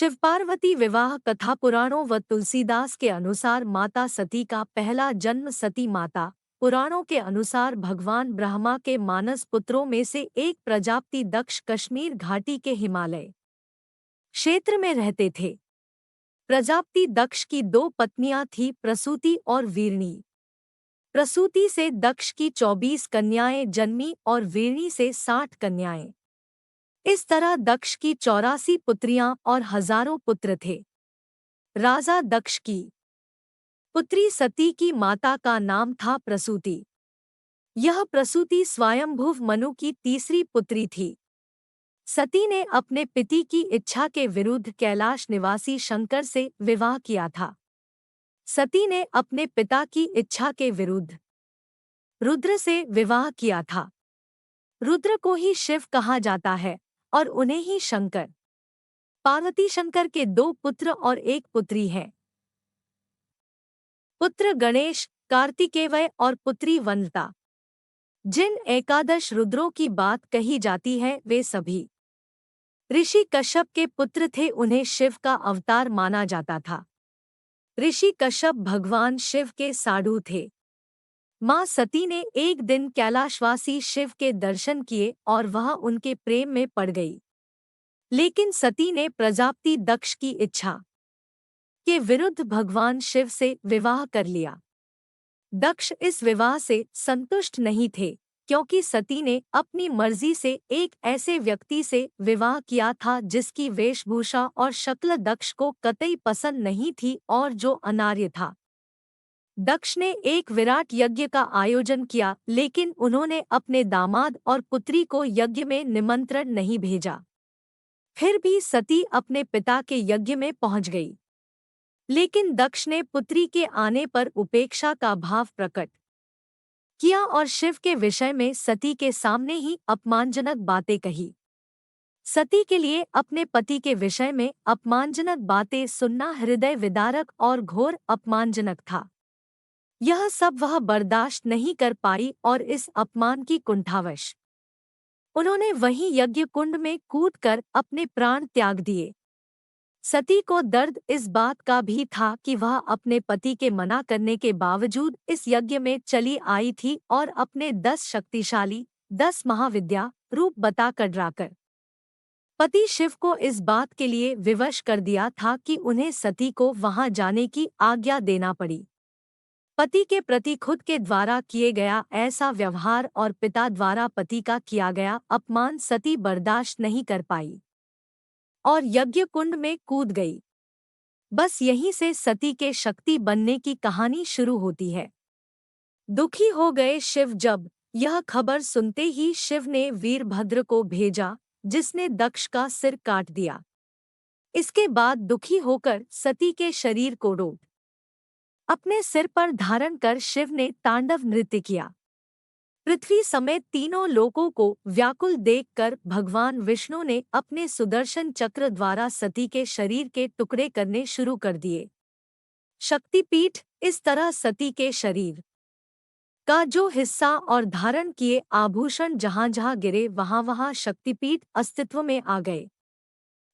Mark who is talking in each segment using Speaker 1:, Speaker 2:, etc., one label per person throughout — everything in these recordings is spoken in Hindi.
Speaker 1: शिव पार्वती विवाह कथा पुराणों व तुलसीदास के अनुसार माता सती का पहला जन्म सती माता। पुराणों के अनुसार भगवान ब्रह्मा के मानस पुत्रों में से एक प्रजापति दक्ष कश्मीर घाटी के हिमालय क्षेत्र में रहते थे। प्रजापति दक्ष की दो पत्नियां थीं, प्रसूति और वीरणी। प्रसूति से दक्ष की 24 कन्याएं जन्मी और वीरणी से 60 कन्याएं। इस तरह दक्ष की 84 पुत्रियां और हजारों पुत्र थे। राजा दक्ष की पुत्री सती की माता का नाम था प्रसूति। यह प्रसूति स्वयंभुव मनु की तीसरी पुत्री थी। सती ने अपने पिता की इच्छा के विरुद्ध कैलाश निवासी शंकर से विवाह किया था। सती ने अपने पिता की इच्छा के विरुद्ध रुद्र से विवाह किया था। रुद्र को ही शिव कहा जाता है और उन्हें ही शंकर। पार्वती शंकर के 2 पुत्र और 1 पुत्री हैं। पुत्र गणेश, कार्तिकेय और पुत्री वनता। जिन एकादश रुद्रों की बात कही जाती है वे सभी ऋषि कश्यप के पुत्र थे। उन्हें शिव का अवतार माना जाता था। ऋषि कश्यप भगवान शिव के साधु थे। मां सती ने एक दिन कैलाशवासी शिव के दर्शन किए और वह उनके प्रेम में पड़ गई। लेकिन सती ने प्रजापति दक्ष की इच्छा के विरुद्ध भगवान शिव से विवाह कर लिया। दक्ष इस विवाह से संतुष्ट नहीं थे, क्योंकि सती ने अपनी मर्जी से एक ऐसे व्यक्ति से विवाह किया था जिसकी वेशभूषा और शक्ल दक्ष को कतई पसंद नहीं थी और जो अनार्य था। दक्ष ने एक विराट यज्ञ का आयोजन किया, लेकिन उन्होंने अपने दामाद और पुत्री को यज्ञ में निमंत्रण नहीं भेजा। फिर भी सती अपने पिता के यज्ञ में पहुंच गई। लेकिन दक्ष ने पुत्री के आने पर उपेक्षा का भाव प्रकट किया और शिव के विषय में सती के सामने ही अपमानजनक बातें कही। सती के लिए अपने पति के विषय में अपमानजनक बातें सुनना हृदय विदारक और घोर अपमानजनक था। यह सब वह बर्दाश्त नहीं कर पाई और इस अपमान की कुंठावश उन्होंने वहीं यज्ञ कुंड में कूदकर अपने प्राण त्याग दिए। सती को दर्द इस बात का भी था कि वह अपने पति के मना करने के बावजूद इस यज्ञ में चली आई थी और अपने 10 शक्तिशाली 10 महाविद्या रूप बताकर डराकर पति शिव को इस बात के लिए विवश कर दिया था कि उन्हें सती को वहां जाने की आज्ञा देना पड़ी। पति के प्रति खुद के द्वारा किए गया ऐसा व्यवहार और पिता द्वारा पति का किया गया अपमान सती बर्दाश्त नहीं कर पाई और यज्ञ कुंड में कूद गई। बस यहीं से सती के शक्ति बनने की कहानी शुरू होती है। दुखी हो गए शिव जब यह खबर सुनते ही शिव ने वीरभद्र को भेजा, जिसने दक्ष का सिर काट दिया। इसके बाद दुखी होकर सती के शरीर को रोट अपने सिर पर धारण कर शिव ने तांडव नृत्य किया। पृथ्वी समेत तीनों लोकों को व्याकुल देखकर भगवान विष्णु ने अपने सुदर्शन चक्र द्वारा सती के शरीर के टुकड़े करने शुरू कर दिए। शक्तिपीठ इस तरह सती के शरीर का जो हिस्सा और धारण किए आभूषण जहां जहां गिरे वहां वहां शक्तिपीठ अस्तित्व में आ गए।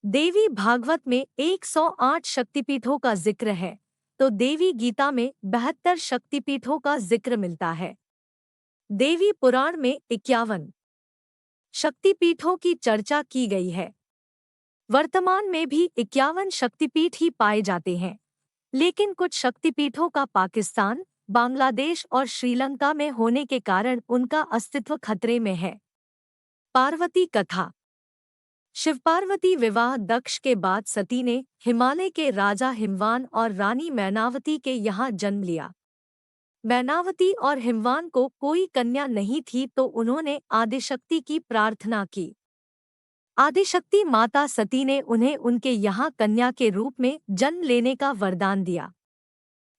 Speaker 1: देवी भागवत में 108 शक्तिपीठों का जिक्र है, तो देवी गीता में 72 शक्तिपीठों का जिक्र मिलता है। देवी पुराण में 51 शक्तिपीठों की चर्चा की गई है। वर्तमान में भी 51 शक्तिपीठ ही पाए जाते हैं, लेकिन कुछ शक्तिपीठों का पाकिस्तान, बांग्लादेश और श्रीलंका में होने के कारण उनका अस्तित्व खतरे में है। पार्वती कथा। शिव पार्वती विवाह दक्ष के बाद सती ने हिमालय के राजा हिमवान और रानी मैनावती के यहाँ जन्म लिया। मैनावती और हिमवान को कोई कन्या नहीं थी, तो उन्होंने आदिशक्ति की प्रार्थना की। आदिशक्ति माता सती ने उन्हें उनके यहाँ कन्या के रूप में जन्म लेने का वरदान दिया।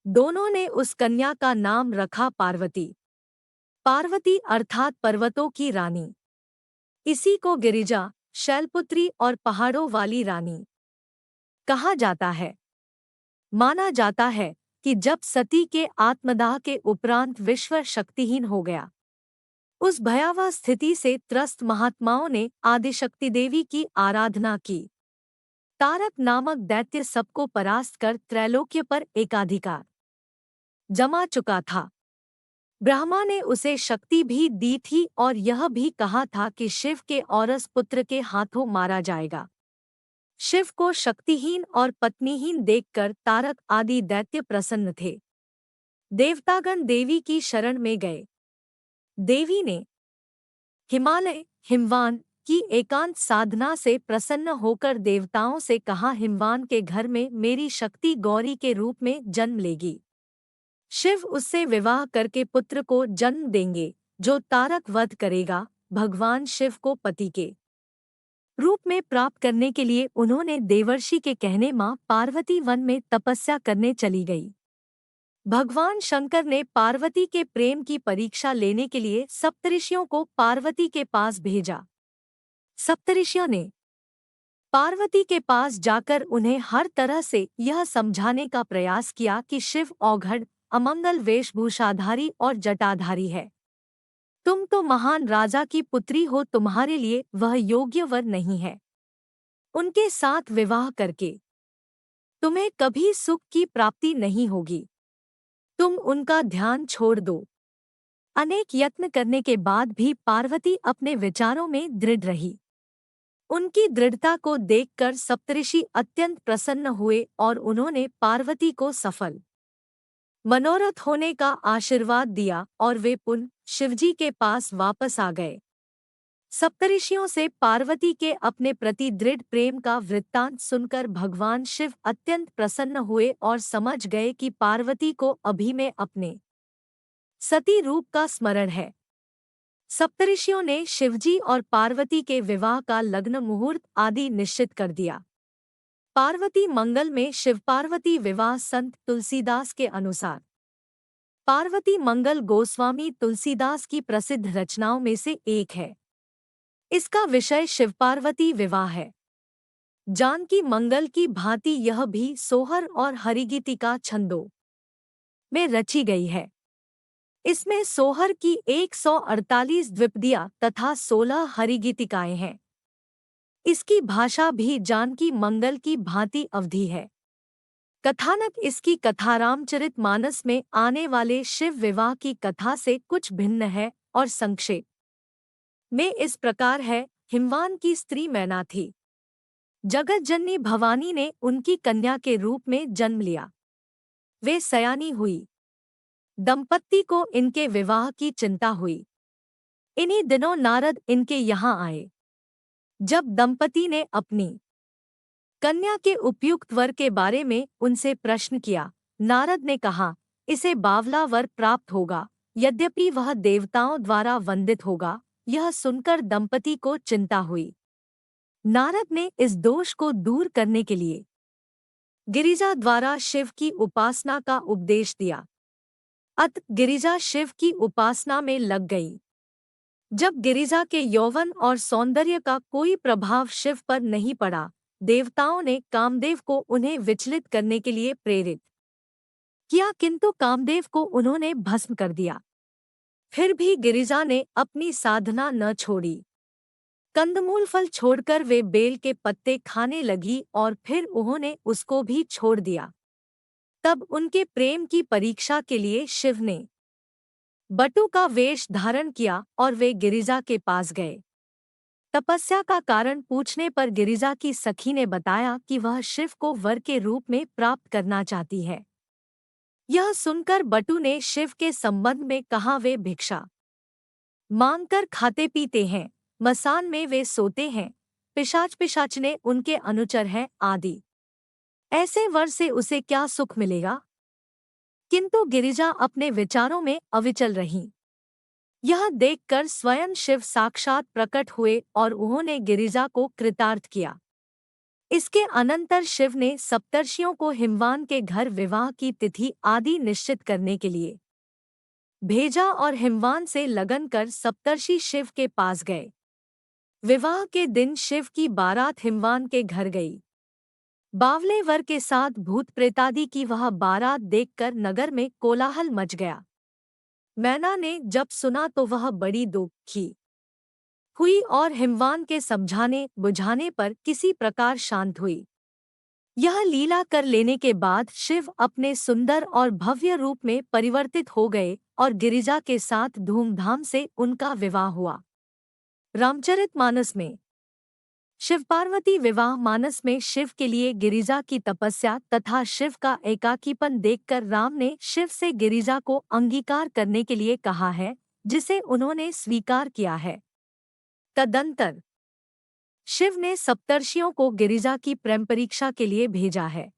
Speaker 1: दोनों ने उस कन्या का नाम रखा पार्वती। पार्वती अर्थात पर्वतों की रानी। इसी को गिरिजा, शैलपुत्री और पहाड़ों वाली रानी कहा जाता है। माना जाता है कि जब सती के आत्मदाह के उपरांत विश्व शक्तिहीन हो गया, उस भयावह स्थिति से त्रस्त महात्माओं ने आदिशक्ति देवी की आराधना की। तारक नामक दैत्य सबको परास्त कर त्रैलोक्य पर एकाधिकार जमा चुका था। ब्रह्मा ने उसे शक्ति भी दी थी और यह भी कहा था कि शिव के औरस पुत्र के हाथों मारा जाएगा। शिव को शक्तिहीन और पत्नीहीन देखकर तारक आदि दैत्य प्रसन्न थे। देवतागण देवी की शरण में गए। देवी ने हिमालय हिमवान की एकांत साधना से प्रसन्न होकर देवताओं से कहा, हिमवान के घर में मेरी शक्ति गौरी के रूप में जन्म लेगी। शिव उससे विवाह करके पुत्र को जन्म देंगे जो तारक वध करेगा। भगवान शिव को पति के रूप में प्राप्त करने के लिए उन्होंने देवर्षि के कहने मां पार्वती वन में तपस्या करने चली गई। भगवान शंकर ने पार्वती के प्रेम की परीक्षा लेने के लिए सप्तऋषियों को पार्वती के पास भेजा। सप्तऋषियों ने पार्वती के पास जाकर उन्हें हर तरह से यह समझाने का प्रयास किया कि शिव औघड़, अमंगल वेशभूषाधारी और जटाधारी है। तुम तो महान राजा की पुत्री हो, तुम्हारे लिए वह योग्य वर नहीं है। उनके साथ विवाह करके तुम्हें कभी सुख की प्राप्ति नहीं होगी। तुम उनका ध्यान छोड़ दो। अनेक यत्न करने के बाद भी पार्वती अपने विचारों में दृढ़ रही। उनकी दृढ़ता को देखकर सप्तऋषि अत्यंत प्रसन्न हुए और उन्होंने पार्वती को सफल मनोरथ होने का आशीर्वाद दिया और वे पुनः शिवजी के पास वापस आ गए। सप्तऋषियों से पार्वती के अपने प्रति दृढ़ प्रेम का वृत्तांत सुनकर भगवान शिव अत्यंत प्रसन्न हुए और समझ गए कि पार्वती को अभी में अपने सती रूप का स्मरण है। सप्तऋषियों ने शिवजी और पार्वती के विवाह का लग्न मुहूर्त आदि निश्चित कर दिया। पार्वती मंगल में शिव पार्वती विवाह संत तुलसीदास के अनुसार। पार्वती मंगल गोस्वामी तुलसीदास की प्रसिद्ध रचनाओं में से एक है। इसका विषय शिव पार्वती विवाह है। जानकी मंगल की भांति यह भी सोहर और हरिगीतिका छंदों में रची गई है। इसमें सोहर की 148 द्विपदियां तथा 16 हरिगीतिकाएं हैं। इसकी भाषा भी जानकी मंगल की भांति अवधी है। कथानक इसकी कथा रामचरित मानस में आने वाले शिव विवाह की कथा से कुछ भिन्न है और संक्षेप में इस प्रकार है। हिमवान की स्त्री मैना थी। जगतजननी भवानी ने उनकी कन्या के रूप में जन्म लिया। वे सयानी हुई। दंपत्ति को इनके विवाह की चिंता हुई। इन्हीं दिनों नारद इनके यहाँ आए। जब दंपति ने अपनी कन्या के उपयुक्त वर के बारे में उनसे प्रश्न किया, नारद ने कहा, इसे बावला वर प्राप्त होगा, यद्यपि वह देवताओं द्वारा वंदित होगा। यह सुनकर दंपति को चिंता हुई। नारद ने इस दोष को दूर करने के लिए गिरिजा द्वारा शिव की उपासना का उपदेश दिया। अत गिरिजा शिव की उपासना में लग गई। जब गिरिजा के यौवन और सौंदर्य का कोई प्रभाव शिव पर नहीं पड़ा, देवताओं ने कामदेव को उन्हें विचलित करने के लिए प्रेरित किया, किंतु कामदेव को उन्होंने भस्म कर दिया। फिर भी गिरिजा ने अपनी साधना न छोड़ी। कंदमूल फल छोड़कर वे बेल के पत्ते खाने लगी और फिर उन्होंने उसको भी छोड़ दिया। तब उनके प्रेम की परीक्षा के लिए शिव ने बटु का वेश धारण किया और वे गिरिजा के पास गए। तपस्या का कारण पूछने पर गिरिजा की सखी ने बताया कि वह शिव को वर के रूप में प्राप्त करना चाहती है। यह सुनकर बटु ने शिव के संबंध में कहा, वे भिक्षा मांगकर खाते पीते हैं, मसान में वे सोते हैं, पिशाचने उनके अनुचर हैं आदि। ऐसे वर से उसे क्या सुख मिलेगा? किंतु गिरिजा अपने विचारों में अविचल रहीं। यह देखकर स्वयं शिव साक्षात प्रकट हुए और उन्होंने गिरिजा को कृतार्थ किया। इसके अनंतर शिव ने सप्तर्षियों को हिमवान के घर विवाह की तिथि आदि निश्चित करने के लिए भेजा और हिमवान से लगन कर सप्तर्षि शिव के पास गए। विवाह के दिन शिव की बारात हिमवान के घर गई। बावले वर के साथ भूत प्रेतादि की वह बारात देखकर नगर में कोलाहल मच गया। मैना ने जब सुना तो वह बड़ी दुखी हुई और हिमवान के समझाने बुझाने पर किसी प्रकार शांत हुई। यह लीला कर लेने के बाद शिव अपने सुंदर और भव्य रूप में परिवर्तित हो गए और गिरिजा के साथ धूमधाम से उनका विवाह हुआ। रामचरितमानस में शिव पार्वती विवाह मानस में शिव के लिए गिरिजा की तपस्या तथा शिव का एकाकीपन देखकर राम ने शिव से गिरिजा को अंगीकार करने के लिए कहा है, जिसे उन्होंने स्वीकार किया है। तदंतर शिव ने सप्तर्षियों को गिरिजा की प्रेम परीक्षा के लिए भेजा है।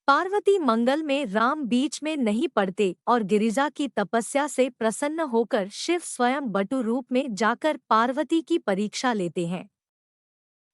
Speaker 1: पार्वती मंगल में राम बीच में नहीं पड़ते और गिरिजा की तपस्या से प्रसन्न होकर शिव स्वयं बटु रूप में जाकर पार्वती की परीक्षा लेते हैं।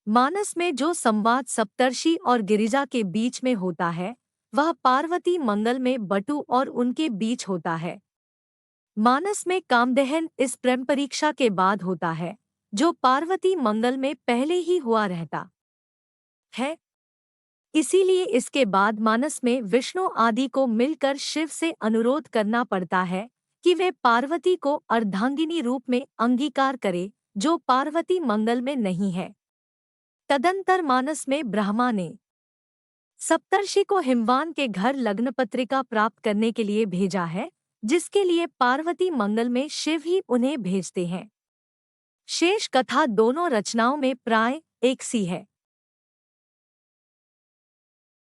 Speaker 1: मानस में जो संवाद सप्तर्षि और गिरिजा के बीच में होता है, वह पार्वती मंगल में बटु और उनके बीच होता है। मानस में कामदहन इस प्रेम परीक्षा के बाद होता है, जो पार्वती मंगल में पहले ही हुआ रहता है। इसीलिए इसके बाद मानस में विष्णु आदि को मिलकर शिव से अनुरोध करना पड़ता है कि वे पार्वती को अर्धांगिनी रूप में अंगीकार करे, जो पार्वती मंगल में नहीं है। तदंतर मानस में ब्रह्मा ने सप्तर्षि को हिमवान के घर लग्न पत्रिका प्राप्त करने के लिए भेजा है, जिसके लिए पार्वती मंगल में शिव ही उन्हें भेजते हैं। शेष कथा दोनों रचनाओं में प्राय एक सी है।